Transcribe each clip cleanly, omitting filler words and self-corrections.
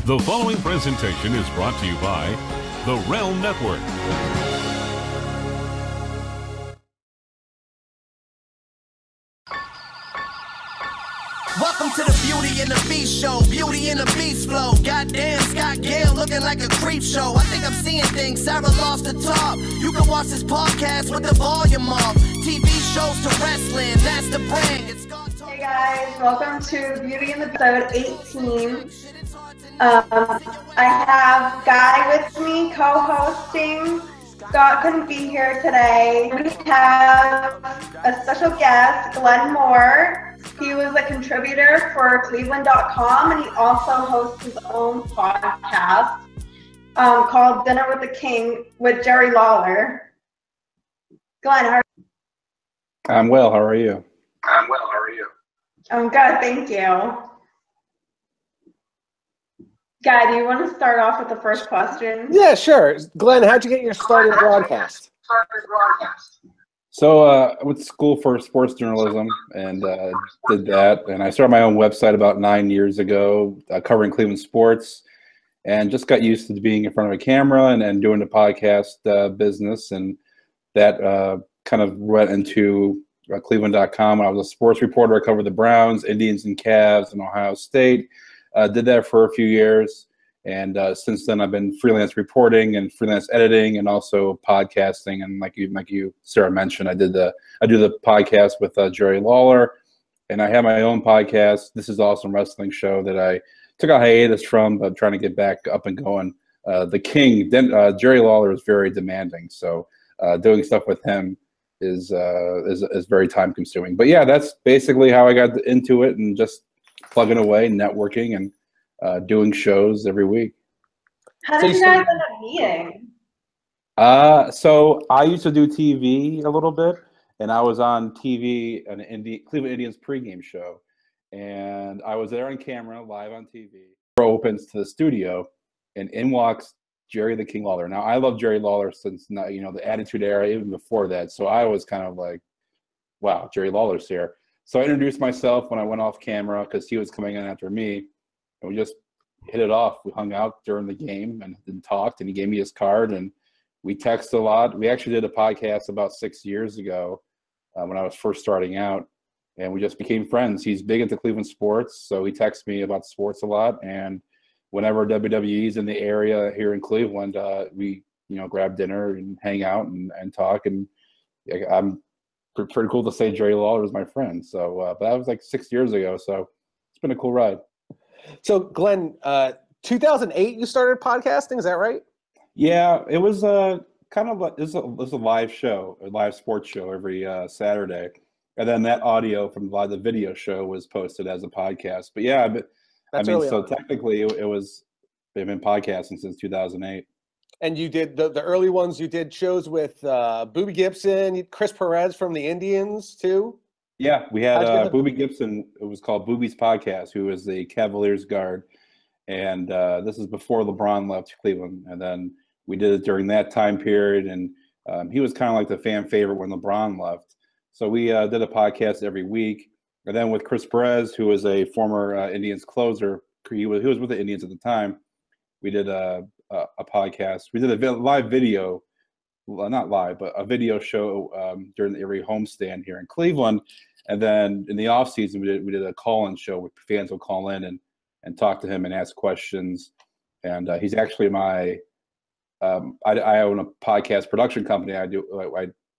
The following presentation is brought to you by the Realm Network. Welcome to the Beauty and the Beast show. Beauty and the Beast flow. Goddamn, Scott Gale looking like a creep show. I think I'm seeing things. Sarah lost the top. You can watch this podcast with the volume up. TV shows to wrestling. That's the brand. It's Hey guys, welcome to Beauty and the episode 18. I have Guy with me co-hosting. Scott couldn't be here today. We have a special guest, Glenn Moore. He was a contributor for Cleveland.com, and he also hosts his own podcast called Dinner with the King with Jerry Lawler. Glenn, how are you? I'm well. How are you? I'm good, thank you. Guy, do you want to start off with the first question? Yeah, sure. Glenn, how'd you get your start in broadcast? So I went to school for sports journalism and did that. And I started my own website about 9 years ago covering Cleveland sports, and just got used to being in front of a camera and doing the podcast business. And that kind of went into Cleveland.com. I was a sports reporter. I covered the Browns, Indians, and Cavs in Ohio State. Did that for a few years. And since then, I've been freelance reporting and freelance editing, and also podcasting. And like you, Sarah mentioned, I do the podcast with Jerry Lawler, and I have my own podcast. This is Awesome Wrestling Show that I took a hiatus from, but trying to get back up and going. The King, Jerry Lawler, is very demanding, so doing stuff with him is very time consuming. But yeah, that's basically how I got into it, and just plugging away, networking, and doing shows every week. How did you guys end up meeting? So I used to do TV a little bit, and I was on TV, an Cleveland Indians pregame show, and I was there on camera, live on TV. Door opens to the studio, and in walks Jerry the King Lawler. Now, I love Jerry Lawler since the Attitude Era, even before that. So I was kind of like, wow, Jerry Lawler's here. So I introduced myself when I went off camera because he was coming in after me. And we just hit it off. We hung out during the game and talked, and he gave me his card, and we texted a lot. We actually did a podcast about 6 years ago when I was first starting out, and we just became friends. He's big into Cleveland sports, so he texts me about sports a lot. And whenever WWE's in the area here in Cleveland, we grab dinner and hang out and talk. And I'm pretty cool to say Jerry Lawler is my friend. So, but that was like 6 years ago, so it's been a cool ride. So, Glenn, 2008 you started podcasting, is that right? Yeah, it was kind of it was a live show, a live sports show every Saturday, and then that audio from the video show was posted as a podcast. But yeah, technically they've been podcasting since 2008. And you did the early ones. You did shows with Boobie Gibson, Chris Perez from the Indians too. Yeah, we had Boobie Gibson. It was called Boobie's Podcast, who was the Cavaliers guard. And this is before LeBron left Cleveland. And then we did it during that time period. And he was kind of like the fan favorite when LeBron left. So we did a podcast every week. And then with Chris Perez, who was a former Indians closer, he was with the Indians at the time, we did a podcast. We did a live video. Well, not live, but a video show during every homestand here in Cleveland. And then in the off season, we did a call-in show where fans will call in and talk to him and ask questions. And he's actually my I own a podcast production company. I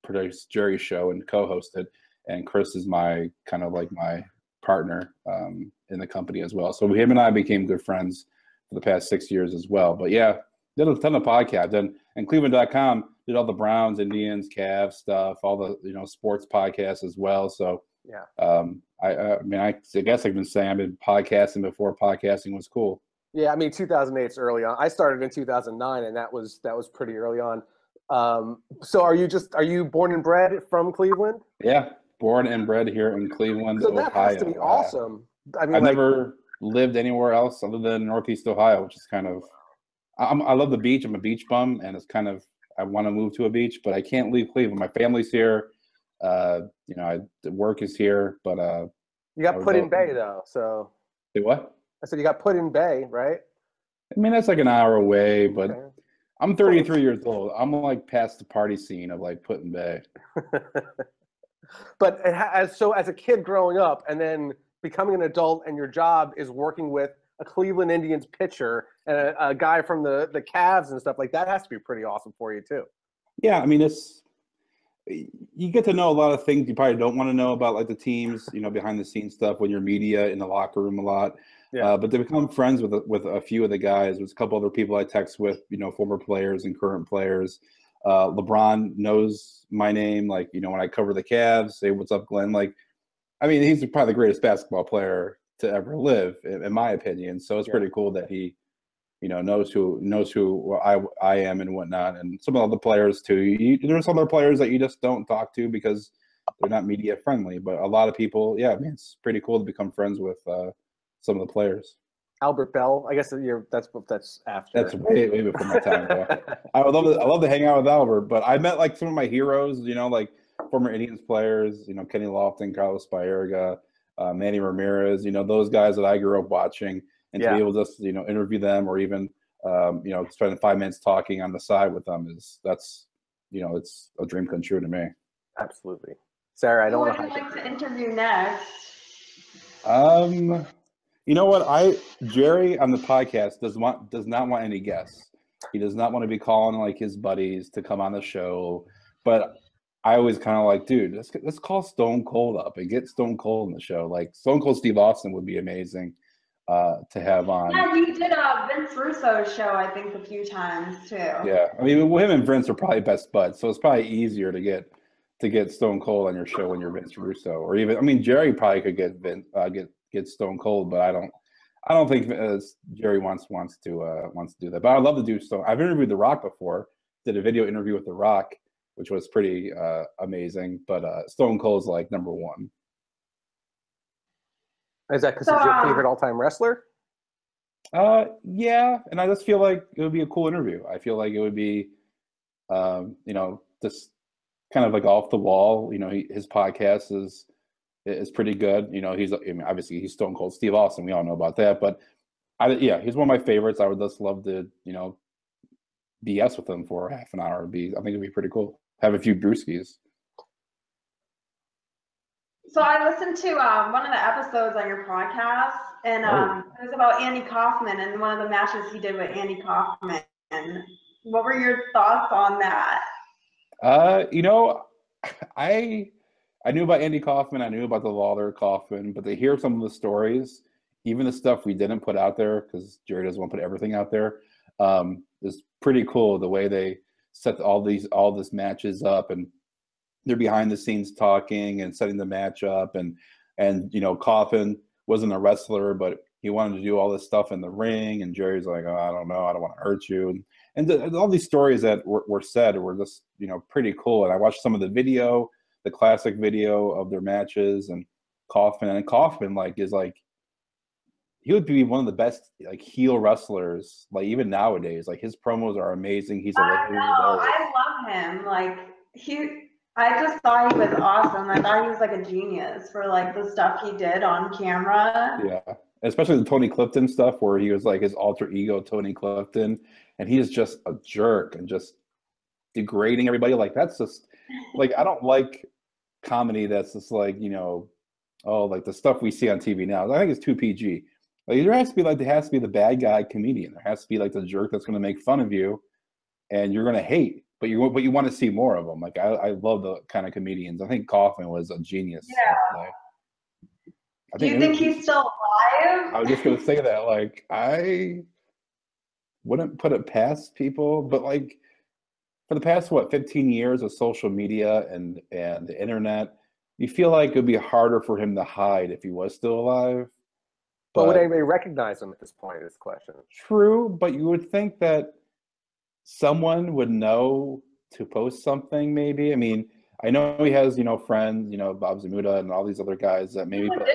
produce Jerry's show and co-host it. And Chris is my kind of like my partner in the company as well. So him and I became good friends for the past 6 years as well. But yeah, did a ton of podcasts. And Cleveland.com did all the Browns, Indians, Cavs stuff, all the sports podcasts as well. So yeah, I guess I can say I've been podcasting before podcasting was cool. Yeah, I mean 2008 is early on. I started in 2009, and that was pretty early on. So are you born and bred from Cleveland? Yeah, born and bred here in Cleveland, so that Ohio. Has to be awesome. I mean, I've never lived anywhere else other than Northeast Ohio, which is kind of. I love the beach. I'm a beach bum, and it's kind of I want to move to a beach, but I can't leave Cleveland. My family's here. The work is here, but you got put in Bay though. So say what? I said you got put in Bay, right? I mean, that's like an hour away, but Okay. I'm 33 years old. I'm like past the party scene of like Put in Bay. But as a kid growing up and then becoming an adult, and your job is working with a Cleveland Indians pitcher and a guy from the Cavs and stuff like that, has to be pretty awesome for you too. Yeah, I mean, you get to know a lot of things you probably don't want to know about, like the teams, behind the scenes stuff when you're media in the locker room a lot. Yeah. But to become friends with a few of the guys, there's a couple other people I text with, former players and current players. LeBron knows my name, like, when I cover the Cavs, say, "What's up, Glenn?" Like, I mean, he's probably the greatest basketball player to ever live, in my opinion. So it's pretty cool that he, knows who I am and whatnot. And some of the players too. There's some other players that you just don't talk to because they're not media friendly. But a lot of people, I mean, it's pretty cool to become friends with some of the players. Albert Bell, I guess that's after. That's way before my time. Yeah. I love to hang out with Albert, but I met like some of my heroes, like former Indians players, Kenny Lofton, Carlos Baerga, Manny Ramirez, those guys that I grew up watching, and to be able to just interview them, or even spending 5 minutes talking on the side with them it's a dream come true to me. Absolutely. Sarah, I don't want to. Who would you like to interview next? You know what? Jerry on the podcast does not want any guests. He does not want to be calling like his buddies to come on the show. But I always kind of like, dude, let's call Stone Cold up and get Stone Cold on the show. Like Stone Cold Steve Austin would be amazing to have on. Yeah, he did Vince Russo's show, I think, a few times too. Yeah, I mean, him and Vince are probably best buds, so it's probably easier to get Stone Cold on your show when you're Vince Russo, or even, I mean, Jerry probably could get Stone Cold, but I don't think Jerry wants to do that. But I'd love to do Stone. I've interviewed The Rock before. Did a video interview with The Rock, which was pretty amazing. But Stone Cold's like number one. Is that because he's your favorite all-time wrestler? Yeah, and I just feel like it would be a cool interview. I feel like it would be, just kind of like off the wall. His podcast is pretty good. Obviously he's Stone Cold Steve Austin. We all know about that. But he's one of my favorites. I would just love to, BS with him for half an hour. I think it'd be pretty cool. Have a few brewskis. So I listened to one of the episodes on your podcast, and it was about Andy Kaufman and one of the matches he did with Andy Kaufman. What were your thoughts on that? I knew about Andy Kaufman. I knew about the Lawler Kaufman, but to hear some of the stories, even the stuff we didn't put out there, because Jerry doesn't want to put everything out there, is pretty cool. The way they set all this matches up, and they're behind the scenes talking and setting the match up, and Kaufman wasn't a wrestler, but he wanted to do all this stuff in the ring, and Jerry's like, "Oh, I don't know, I don't want to hurt you," and all these stories that were said were just pretty cool. And I watched some of the video, the classic video of their matches, and Kaufman he would be one of the best heel wrestlers, even nowadays. His promos are amazing. I love him. I just thought he was awesome. I thought he was a genius for the stuff he did on camera. Yeah, especially the Tony Clifton stuff, where he was his alter ego Tony Clifton, and he is just a jerk and just degrading everybody. That's just I don't like comedy that's just the stuff we see on TV now. I think it's too PG. There has to be the bad guy comedian. There has to be the jerk that's going to make fun of you, and you're going to hate, but you want to see more of them. I love the kind of comedians. I think Kaufman was a genius. Yeah. Do you think he's still alive? I was just going to say that. I wouldn't put it past people, but for the past 15 years of social media and the internet, you feel like it would be harder for him to hide if he was still alive. But would anybody recognize him at this point? Is the question. True, but you would think that someone would know to post something. Maybe. I mean, I know he has friends, Bob Zamuda and all these other guys that maybe. Not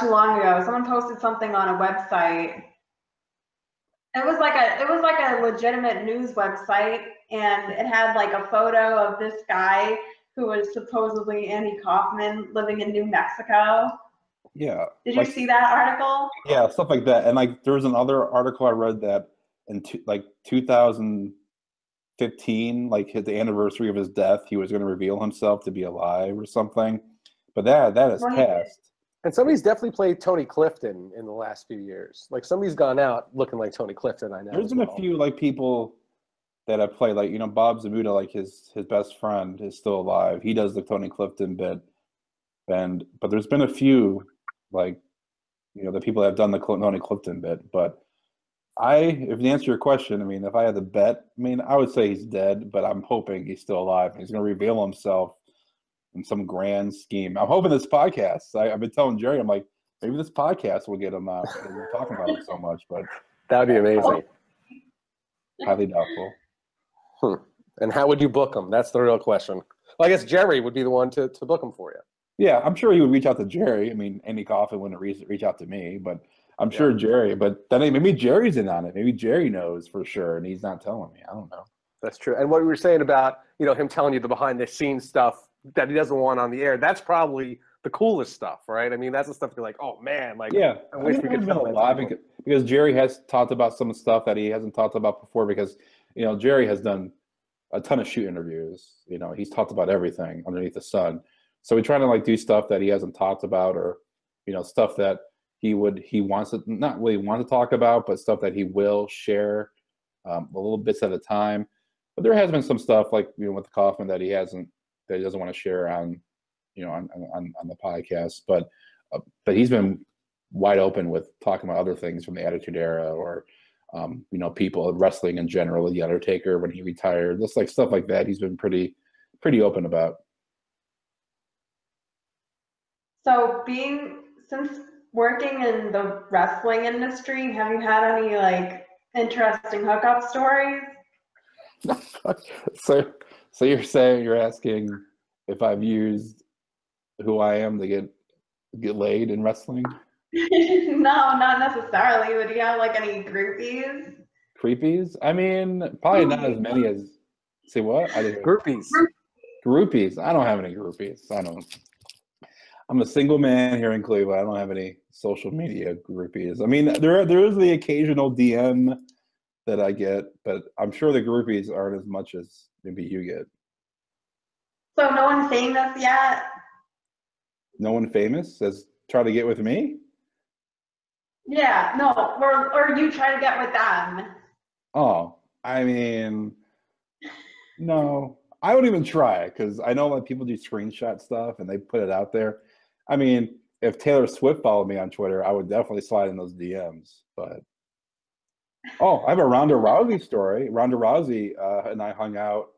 too long ago, someone posted something on a website. It was like a legitimate news website, and it had a photo of this guy who was supposedly Andy Kaufman living in New Mexico. Yeah. Did you see that article? Yeah, stuff like that. And like there was another article I read that in 2015, like the anniversary of his death, he was going to reveal himself to be alive or something. But that is past. And somebody's definitely played Tony Clifton in the last few years. Like somebody's gone out looking like Tony Clifton. I know. There's been a few like people that have played, like, you know, Bob Zamuda, like his best friend is still alive. He does the Tony Clifton bit. But there's been a few, like, you know, the people that have done the Tony Clifton bit. But if to answer your question, I mean, if I had to bet, I mean, I would say he's dead, but I'm hoping he's still alive. He's going to reveal himself in some grand scheme. I'm hoping this podcast, I've been telling Jerry, I'm like, maybe this podcast will get him out. We're talking about him so much, but that would be amazing. Highly doubtful. And how would you book him? That's the real question. Well, I guess Jerry would be the one to book him for you. Yeah, I'm sure he would reach out to Jerry. I mean, Andy Coffin wouldn't reach out to me, but I'm sure Jerry. But then maybe Jerry's in on it. Maybe Jerry knows for sure, and he's not telling me. I don't know. That's true. And what we were saying about, you know, him telling you the behind-the-scenes stuff that he doesn't want on the air, that's probably the coolest stuff, right? I mean, that's the stuff you're like, oh, man. Like, yeah, I wish we could tell that. Because Jerry has talked about some stuff that he hasn't talked about before because, you know, Jerry has done a ton of shoot interviews. You know, he's talked about everything underneath the sun. So we try to like do stuff that he hasn't talked about, or, you know, stuff that he wants to not really want to talk about, but stuff that he will share a little bits at a time. But there has been some stuff like, you know, with the Kaufman that he doesn't want to share on, you know, on the podcast. But he's been wide open with talking about other things from the Attitude Era, or you know, people wrestling in general, the Undertaker when he retired, just like stuff like that. He's been pretty open about. So since working in the wrestling industry, have you had any like interesting hookup stories? So you're asking if I've used who I am to get laid in wrestling? No, not necessarily. But do you have like any groupies? Creepies? I mean, probably not as many as. Say what? Groupies. Groupies. I don't have any groupies. I'm a single man here in Cleveland. I don't have any social media groupies. I mean, there is the occasional DM that I get, but I'm sure the groupies aren't as much as maybe you get. So no one famous yet? No one famous has tried to get with me? Yeah, no, or you try to get with them. Oh, I mean, no. I wouldn't even try, because I know like people do screenshot stuff and they put it out there. I mean, if Taylor Swift followed me on Twitter, I would definitely slide in those DMs. But I have a Ronda Rousey story. Ronda Rousey and I hung out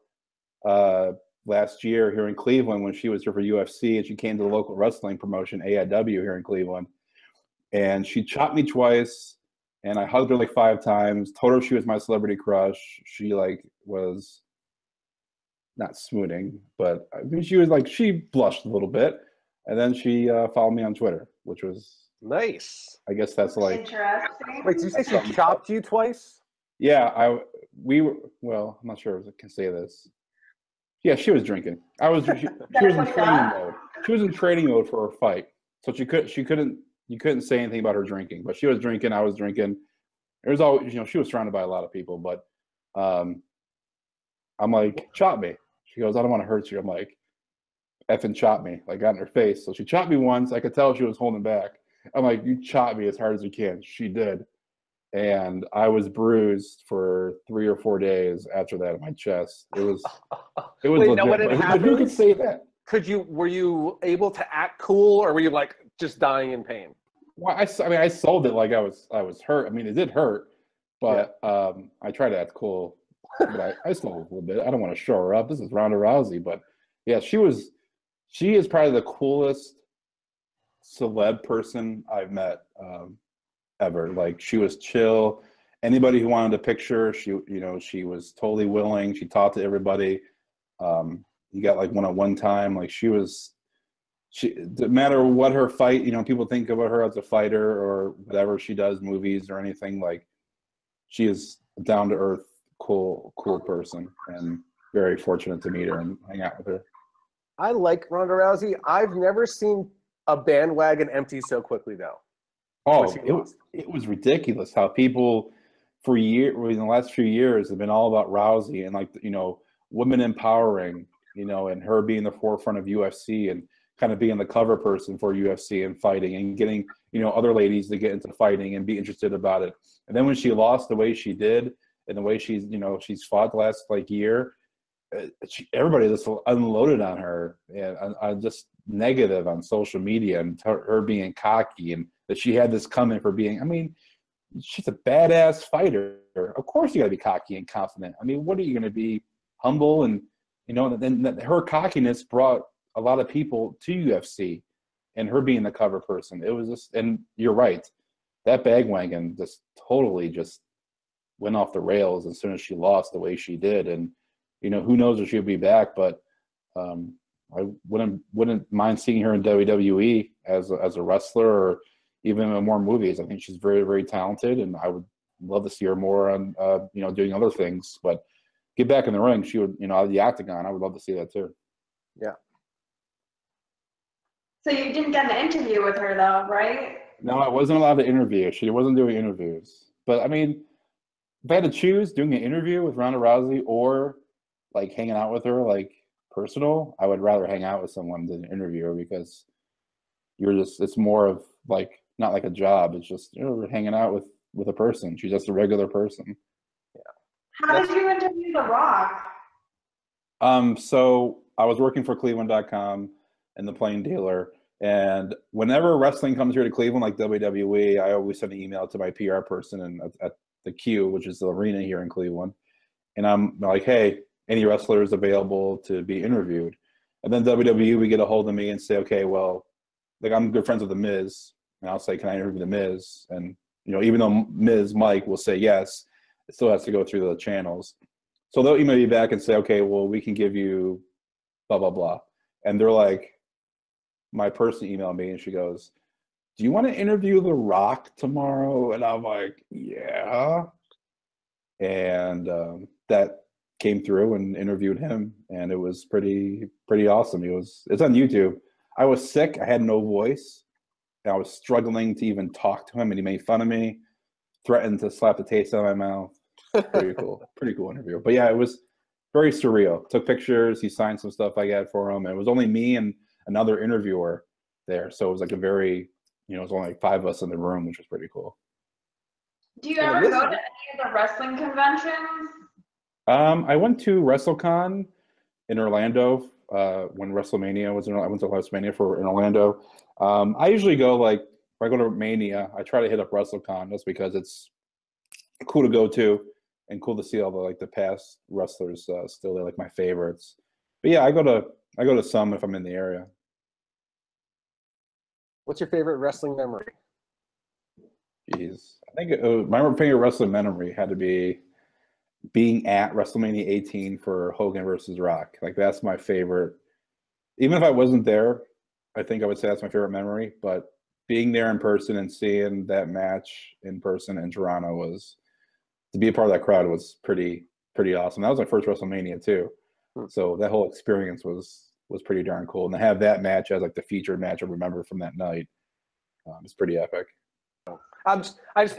last year here in Cleveland when she was here for UFC, and she came to the local wrestling promotion, AIW, here in Cleveland. And she chopped me twice, and I hugged her like 5 times, told her she was my celebrity crush. She like was not swooning, but I mean, she blushed a little bit. And then she followed me on Twitter, which was nice. I guess that's like interesting. Wait, did you say she chopped you twice? Yeah, I'm not sure if I can say this. Yeah, she was drinking. She was in training mode. She was in training mode for her fight, so you couldn't say anything about her drinking. But she was drinking. I was drinking. There was always, you know, she was surrounded by a lot of people. But I'm like, chop me. She goes, I don't want to hurt you. I'm like, effing chop me. Like, got in her face. So she chopped me once. I could tell she was holding back. I'm like, you chop me as hard as you can. She did. And I was bruised for 3 or 4 days after that in my chest. It was Wait, legit. now when it happened, who could say that? Were you able to act cool, or were you like just dying in pain? Well, I sold it like I was hurt. I mean, it did hurt, but I tried to act cool. But I sold it a little bit. I don't want to show her up. This is Ronda Rousey, but yeah, she is probably the coolest celeb person I've met ever. Like, she was chill. Anybody who wanted a picture, she was totally willing. She talked to everybody. You got like one-on-one time. Like, no matter what her fight, you know, people think about her as a fighter or whatever she does, movies or anything, like, she is a down-to-earth, cool person, and very fortunate to meet her and hang out with her. I like Ronda Rousey. I've never seen a bandwagon empty so quickly, though? Oh, it was ridiculous how people for in the last few years have been all about Rousey and like, you know, women empowering, you know, and her being the forefront of UFC and kind of being the cover person for UFC and fighting and getting, you know, other ladies to get into fighting and be interested about it. And then when she lost the way she did and the way she's, you know, she's fought the last like year, everybody just unloaded on her and just negative on social media and her being cocky and that she had this coming for being, I mean, she's a badass fighter. Of course you got to be cocky and confident. I mean, what are you going to be, humble? And, you know, then her cockiness brought a lot of people to UFC and her being the cover person. It was just, and you're right, that bagwagon just totally just went off the rails as soon as she lost the way she did. And, you know, who knows if she'll be back, but I wouldn't mind seeing her in WWE as a wrestler or even in more movies. I think she's very, very talented, and I would love to see her more on, you know, doing other things. But get back in the ring, she would, you know, the octagon, I would love to see that too. Yeah. So you didn't get an interview with her though, right? No, I wasn't allowed to interview. She wasn't doing interviews. But I mean, if I had to choose doing an interview with Ronda Rousey or like hanging out with her, like personal, I would rather hang out with someone than interview her because you're just, it's more of like, not like a job. It's just, you know, we're hanging out with a person. She's just a regular person. Yeah. How did you interview The Rock? So I was working for Cleveland.com and the Plain Dealer. And whenever wrestling comes here to Cleveland, like WWE, I always send an email to my PR person and at the Q, which is the arena here in Cleveland. And I'm like, hey, any wrestlers available to be interviewed? And then WWE would get a hold of me and say, okay, well, like I'm good friends with The Miz. And I'll say, can I interview The Miz? And, you know, even though Miz Mike will say yes, it still has to go through the channels. So they'll email you back and say, okay, well, we can give you blah, blah, blah. And they're like, my person emailed me and she goes, do you want to interview The Rock tomorrow? And I'm like, yeah. And that came through and interviewed him. And it was pretty awesome. It's on YouTube. I was sick. I had no voice. I was struggling to even talk to him, and he made fun of me, threatened to slap the taste out of my mouth. Pretty cool interview. But yeah, it was very surreal. Took pictures. He signed some stuff I got for him. And it was only me and another interviewer there, so it was like a very, you know, it was only like 5 of us in the room, which was pretty cool. Do you ever go to any of the wrestling conventions? I went to WrestleCon in Orlando when WrestleMania was in. I went to WrestleMania in Orlando. I usually go, like, if I go to Mania, I try to hit up WrestleCon just because it's cool to go to and cool to see all the past wrestlers still there, like my favorites. But yeah, I go to some if I'm in the area. What's your favorite wrestling memory? Jeez, I think my favorite wrestling memory had to be being at WrestleMania 18 for Hogan versus Rock. Like, that's my favorite. Even if I wasn't there, I think I would say that's my favorite memory. But being there in person and seeing that match in person in Toronto was, to be a part of that crowd was pretty awesome. That was my first WrestleMania too. So that whole experience was pretty darn cool. And to have that match as like the featured match I remember from that night, it's pretty epic. I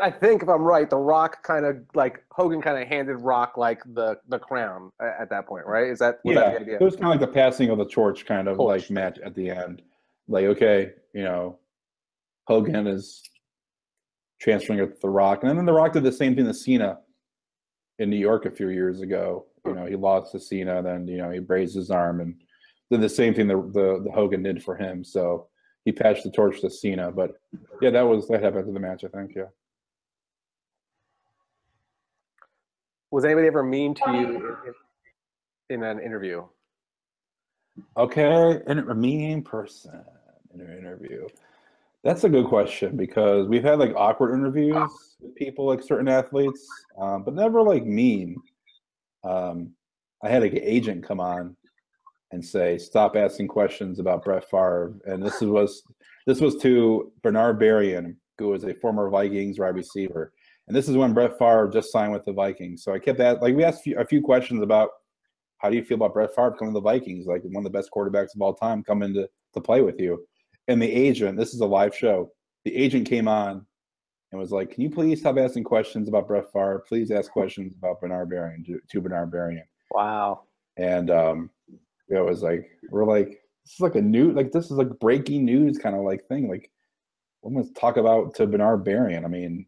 think if I'm right, The Rock kind of, like, Hogan kind of handed Rock like the crown at that point, right? Was that the idea? It was kind of like the passing of the torch kind of like match at the end. Like, okay, you know, Hogan is transferring it to The Rock, and then The Rock did the same thing to Cena in New York a few years ago. You know, he lost to Cena, then, you know, he raised his arm and did the same thing the Hogan did for him. So he passed the torch to Cena. But yeah, that happened to the match, I think. Yeah. Was anybody ever mean to you in an interview? Okay, a mean person in an interview. That's a good question, because we've had like awkward interviews with people, like certain athletes, but never like mean. I had like an agent come on and say, stop asking questions about Brett Favre. And this was to Bernard Berrien, who was a former Vikings wide receiver. And this is when Brett Favre just signed with the Vikings. So I kept that, like, we asked a few questions about, how do you feel about Brett Favre coming to the Vikings, like one of the best quarterbacks of all time, coming to play with you? And the agent, this is a live show, the agent came on and was like, can you please stop asking questions about Brett Favre? Please ask questions about Bernard Berrian, to Bernard Berrian. Wow. And it was like, we're like, this is like a new, like, this is like breaking news kind of like thing. Like, I'm going to talk about to Bernard Berrian. I mean,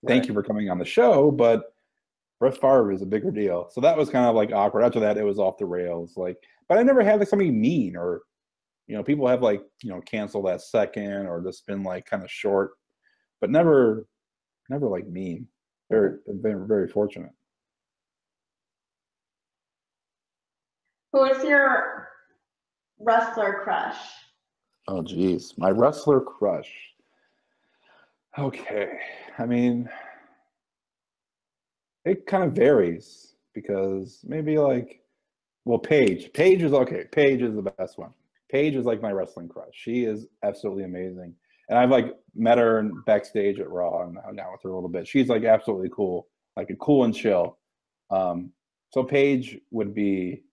thank you for coming on the show, but Brett Favre is a bigger deal. So that was kind of like awkward. After that, it was off the rails. Like, but I never had like something mean or, people have like, canceled that second or just been like kind of short, but never like mean. They've been very fortunate. Who is your wrestler crush? Oh, geez. My wrestler crush. Okay. I mean, it kind of varies because maybe like, well, Paige. Paige is okay. Paige is the best one. Paige is like my wrestling crush. She is absolutely amazing. And I've like met her backstage at Raw and hung out with her a little bit. She's like absolutely cool, like a cool and chill. So Paige would be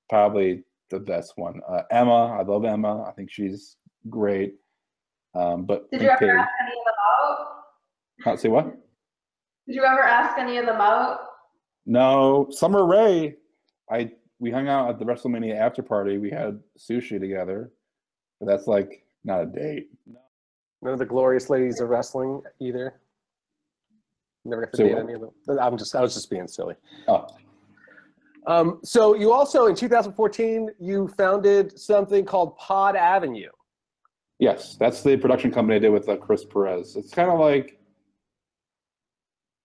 probably the best one. Emma, I love Emma. I think she's great. But did you ever ask any of them out? Say what? Did you ever ask any of them out? No. Summer Rae, we hung out at the WrestleMania after party. We had sushi together, but that's like not a date. None of the glorious ladies of wrestling either. Never got to date any of them. I was just being silly. Oh. So you also in 2014 you founded something called Pod Avenue. Yes, that's the production company I did with Chris Perez. It's kind of like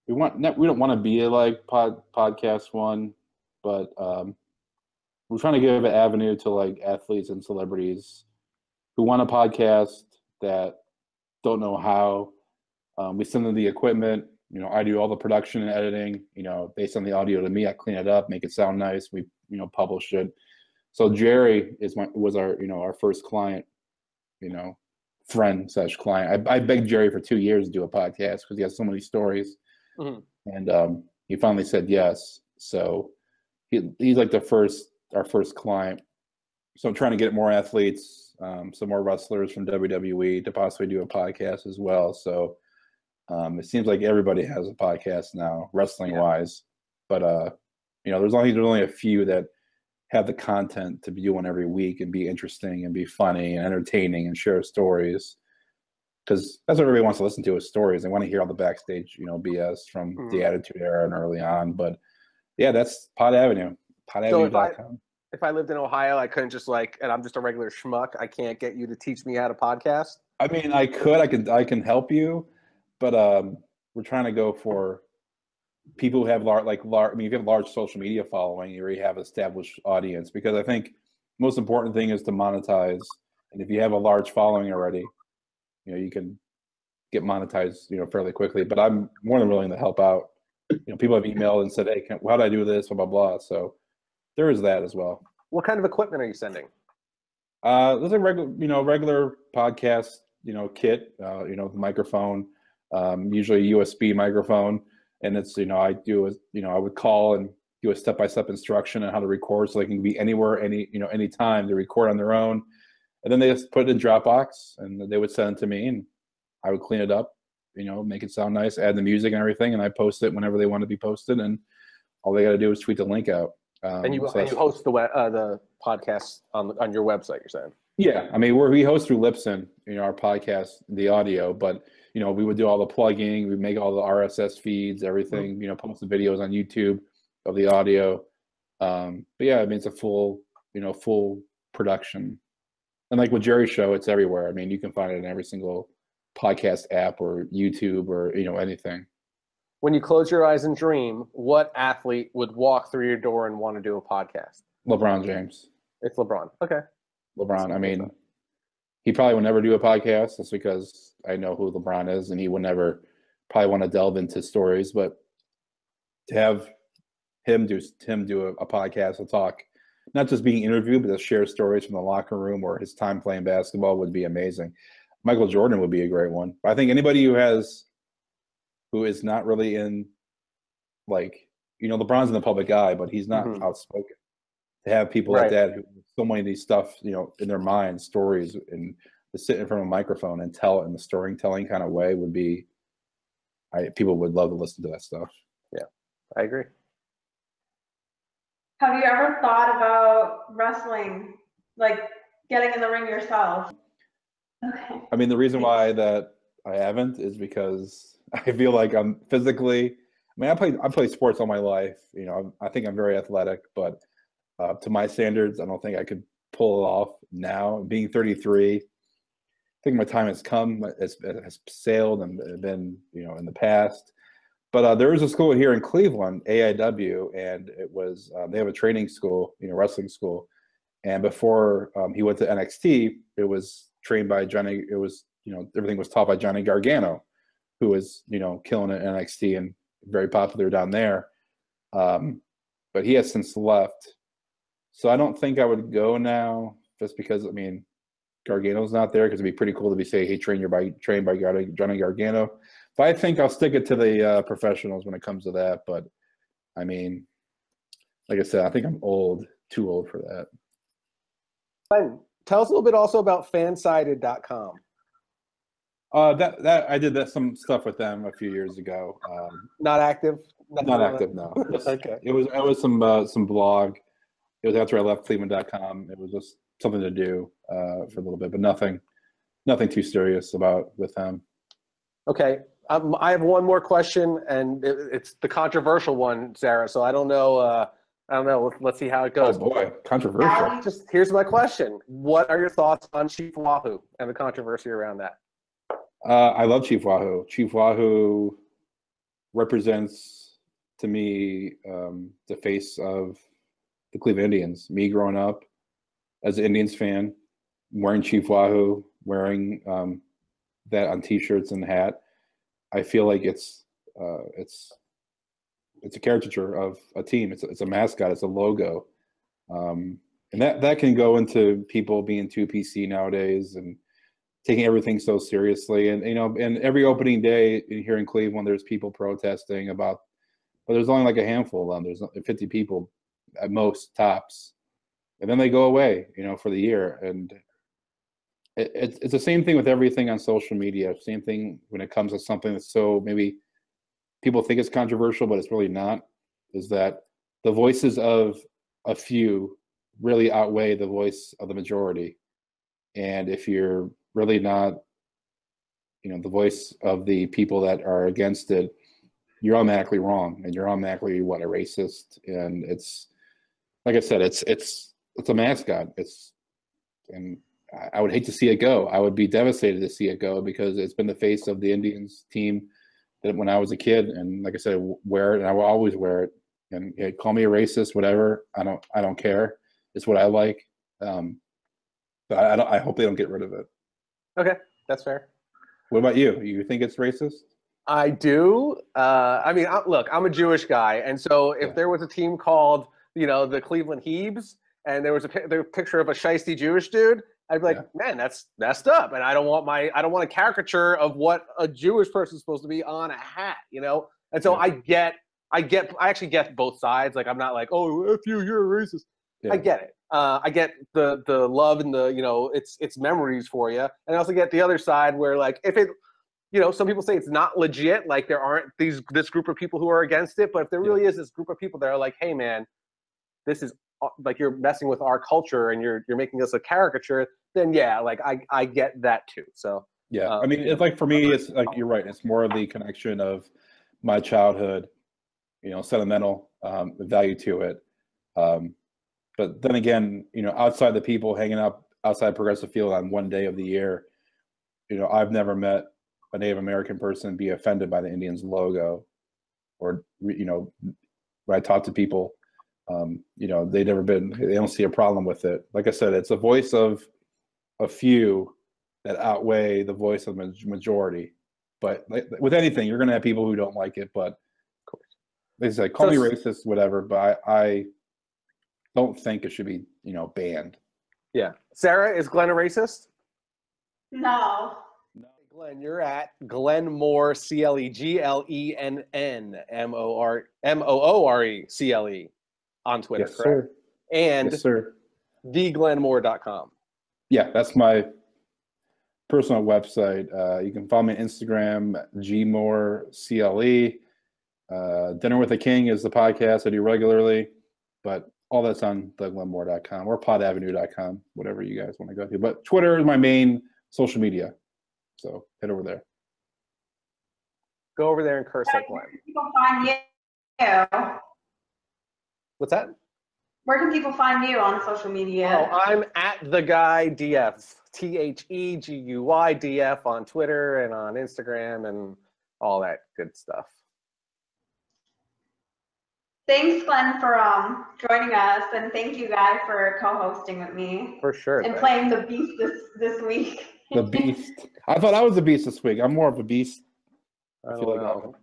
we don't want to be a like podcast one, but we're trying to give an avenue to like athletes and celebrities who want a podcast that don't know how. We send them the equipment. I do all the production and editing. They send the audio to me. I clean it up, make it sound nice. We publish it. So Jerry was our first client. Friend / client. I begged Jerry for 2 years to do a podcast because he has so many stories, and he finally said yes. So he's like our first client. So I'm trying to get more athletes, some more wrestlers from WWE to possibly do a podcast as well. So it seems like everybody has a podcast now, wrestling wise, but there's only a few that have the content to be one every week and be interesting and be funny and entertaining and share stories. Because that's what everybody wants to listen to is stories. They want to hear all the backstage, BS from the Attitude Era and early on. But yeah, that's Pod Avenue. PodAvenue.com. If I lived in Ohio, I couldn't just and I'm just a regular schmuck. I can't get you to teach me how to podcast. I mean, I can help you, but we're trying to go for people who have if you have a large social media following, you already have an established audience. Because I think the most important thing is to monetize. And if you have a large following already, you can get monetized, fairly quickly. But I'm more than willing to help out. People have emailed and said, "Hey, how do I do this?" Blah blah blah. So there is that as well. What kind of equipment are you sending? There's a regular podcast, kit. The microphone, usually a USB microphone. And it's, I would call and do a step-by-step instruction on how to record so they can be anywhere, anytime to record on their own. And then they just put it in Dropbox and they would send it to me and I would clean it up, make it sound nice, add the music and everything. And I post it whenever they want to be posted. And all they got to do is tweet the link out. And you host the podcast on your website, you're saying? Yeah. I mean, we host through Libsyn, our podcast, the audio, but we would do all the plugging, we make all the RSS feeds, everything, post the videos on YouTube of the audio. But yeah, I mean, it's a full production. And like with Jerry's show, it's everywhere. I mean, you can find it in every single podcast app or YouTube or, anything. When you close your eyes and dream, what athlete would walk through your door and want to do a podcast? LeBron James. It's LeBron. Okay. LeBron. I mean, he probably would never do a podcast. That's because I know who LeBron is, and he would never probably want to delve into stories. But to have him do a podcast and talk, not just being interviewed, but to share stories from the locker room or his time playing basketball would be amazing. Michael Jordan would be a great one. I think anybody who is not really in, LeBron's in the public eye, but he's not outspoken. to have people like that who have so many of these stuff, you know, in their minds, stories, and to sit in front of a microphone and tell it in the storytelling kind of way would be, people would love to listen to that stuff. Yeah, I agree. Have you ever thought about wrestling, like getting in the ring yourself? Okay. I mean, the reason why that I haven't is because I feel like I'm physically. I mean, I played sports all my life. You know, I think I'm very athletic, but to my standards, I don't think I could pull it off now. Being 33, I think my time has come. It has sailed and been, you know, in the past. But there was a school here in Cleveland, AIW, and it was they have a training school, you know, wrestling school. And before he went to NXT, it was trained by Johnny. It was, you know, everything was taught by Johnny Gargano, who was, you know, killing it at NXT and very popular down there. But he has since left. So I don't think I would go now, just because, I mean, Gargano's not there, because it'd be pretty cool to be saying, hey, trained by Johnny Gargano. But I think I'll stick it to the professionals when it comes to that. But I mean, like I said, I think I'm too old for that. Glenn, tell us a little bit also about fansided.com. That I did some stuff with them a few years ago. Not active? Not active, no. Okay. It was some blog. It was after I left Cleveland.com. It was just something to do for a little bit, but nothing too serious with them. Okay. I have one more question, and it's the controversial one, Sarah. So I don't know. Let's see how it goes. Oh boy, controversial. Just here's my question: what are your thoughts on Chief Wahoo and the controversy around that? I love Chief Wahoo. Chief Wahoo represents to me the face of the Cleveland Indians. Me growing up as an Indians fan, wearing Chief Wahoo, wearing that on T-shirts and hat. I feel like it's a caricature of a team. It's a mascot. It's a logo, and that can go into people being too PC nowadays and taking everything so seriously. And you know, and every opening day here in Cleveland, there's people protesting about, but there's only like a handful of them. There's 50 people at most tops, and then they go away, you know, for the year. And it's the same thing with everything on social media. Same thing when it comes to something that's so maybe people think it's controversial, but it's really not, is that the voices of a few really outweigh the voice of the majority. And if you're really not, you know, the voice of the people that are against it, you're automatically wrong, and you're automatically a racist. And it's, like I said, it's a mascot. And I would hate to see it go. I would be devastated to see it go, because it's been the face of the Indians team that when I was a kid, and like I said, I wear it, and I will always wear it. And call me a racist, whatever. I don't care. It's what I like. But I hope they don't get rid of it. Okay, that's fair. What about you? You think it's racist? I do. I mean, look, I'm a Jewish guy, and so if there was a team called, you know, the Cleveland Hebes, and there was a picture of a shiesty Jewish dude, I'd be like, man, that's messed up, and I don't want a caricature of what a Jewish person is supposed to be on a hat, you know. And so I actually get both sides. Like, I'm not like, oh, F you, you're a racist. Yeah. I get it. I get the love and the, you know, it's memories for you, and I also get the other side where, like, if it, you know, some people say it's not legit, like there aren't this group of people who are against it, but if there really is this group of people that are like, hey man, this is like, you're messing with our culture and you're making us a caricature, then yeah, like I get that too. So yeah, I mean, it's like, for me, it's like, you're right, it's more of the connection of my childhood, you know, sentimental value to it. But then again, you know, outside the people hanging out outside Progressive Field on one day of the year, you know, I've never met a Native American person be offended by the Indians logo, or, you know, when I talk to people, you know, they don't see a problem with it. Like I said, it's a voice of a few that outweigh the voice of the majority. But with anything, you're going to have people who don't like it. But of course, they say, call me racist, whatever. But I don't think it should be, you know, banned. Yeah. Sarah, is Glenn a racist? No. Glenn, you're at Glenn Moore, CLE, GLENN MOORECLE on Twitter, yes, correct? Sir. And Yes, sir. theglenmore.com. Yeah, that's my personal website. You can follow me on Instagram, gmorecle. Dinner with the King is the podcast I do regularly, but all that's on theglenmore.com or podavenue.com, whatever you guys want to go to. But Twitter is my main social media, so head over there. Go over there and curse like Glenn. People find you. What's that? Where can people find you on social media? Oh, I'm at the guy DF, TheGuy DF on Twitter and on Instagram and all that good stuff. Thanks, Glenn, for joining us, and thank you, Guy, for co-hosting with me. For sure. And playing the Beast this week. The Beast. I thought I was the Beast this week. I'm more of a Beast. I feel like no,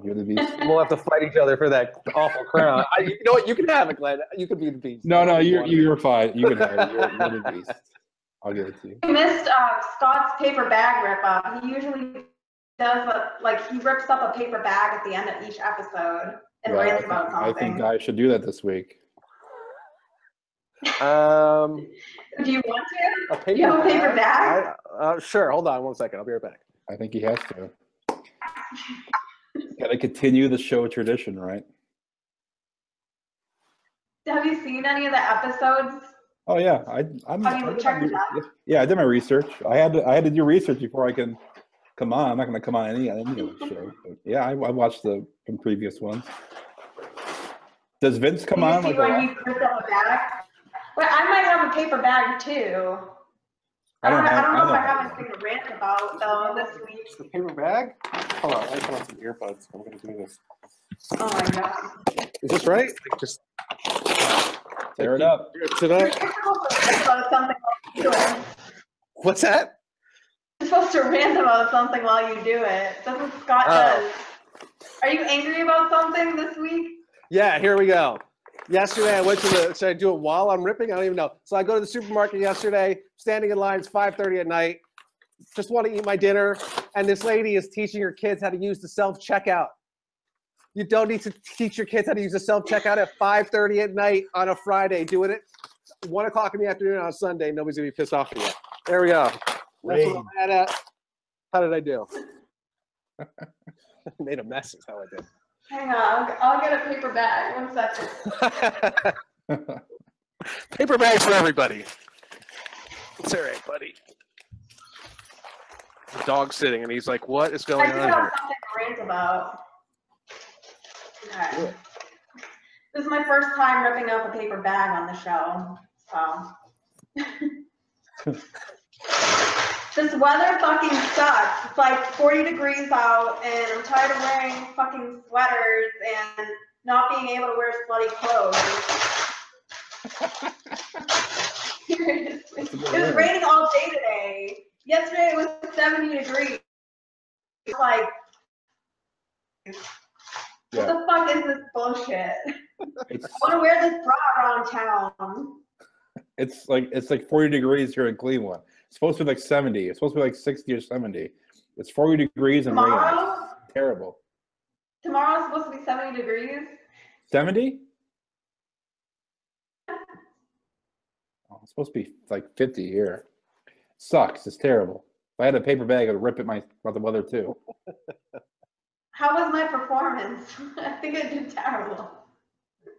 you're the Beast. we'll have to fight each other for that awful crown. You know what? You can have it, Glenn. You can be the Beast. No, you're fine. You can have it. You're the Beast. I'll give it to you. I missed Scott's paper bag rip-up. He usually does, he rips up a paper bag at the end of each episode. And rants about something. I think I should do that this week. Do you want to? Do you have a paper bag? Sure. Hold on 1 second. I'll be right back. I think he has to. Got to continue the show tradition, right? Have you seen any of the episodes? Oh yeah, Yeah, I did my research. I had to do research before I can come on. I'm not going to come on any of the show. But yeah, I watched the previous ones. Does Vince come on? When you ripped up a bag? Well, I might have a paper bag too. I don't know if I have anything to rant about though this week. The paper bag? Hold on, let me put on some earbuds. I'm gonna do this. Oh my god. Is this right? Just tear it up. Tonight. What's that? You're supposed to rant about something while you do it. That's what Scott does. Are you angry about something this week? Yeah, here we go. Yesterday, I went to should I do it while I'm ripping? I don't even know. So I go to the supermarket yesterday, standing in line, it's 5:30 at night, just want to eat my dinner, and this lady is teaching her kids how to use the self-checkout. You don't need to teach your kids how to use the self-checkout at 5:30 at night on a Friday. Doing it 1 o'clock in the afternoon on a Sunday. Nobody's going to be pissed off at you. There we go. That's what I'm at. How did I do? I made a mess is how I did. Hang on, I'll get a paper bag. 1 second. Paper bag for everybody. It's all right, buddy. The dog's sitting, and he's like, "What is going on here?" I do have something to rant about. Okay. This is my first time ripping up a paper bag on the show, so. This weather fucking sucks. It's like 40 degrees out, and I'm tired of wearing fucking sweaters and not being able to wear slutty clothes. Seriously. It was raining all day today. Yesterday it was 70 degrees. It's like, what the fuck is this bullshit? I want to wear this bra around town. It's like 40 degrees here in Cleveland. It's supposed to be like 70. It's supposed to be like 60 or 70. It's 40 degrees and raining. Terrible. Tomorrow's supposed to be 70 degrees. 70? Oh, it's supposed to be like 50 here. Sucks. It's terrible. If I had a paper bag, I would rip it about the weather too. How was my performance? I think I did terrible.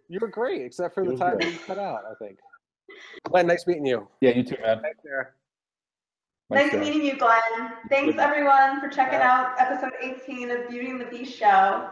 You were great, except for the time you cut out, I think. Glenn, nice meeting you. Yeah, you too, man. Thanks, Sarah. Nice meeting you, Glenn. Thanks, everyone, for checking out episode 18 of Beauty and the Beast Show.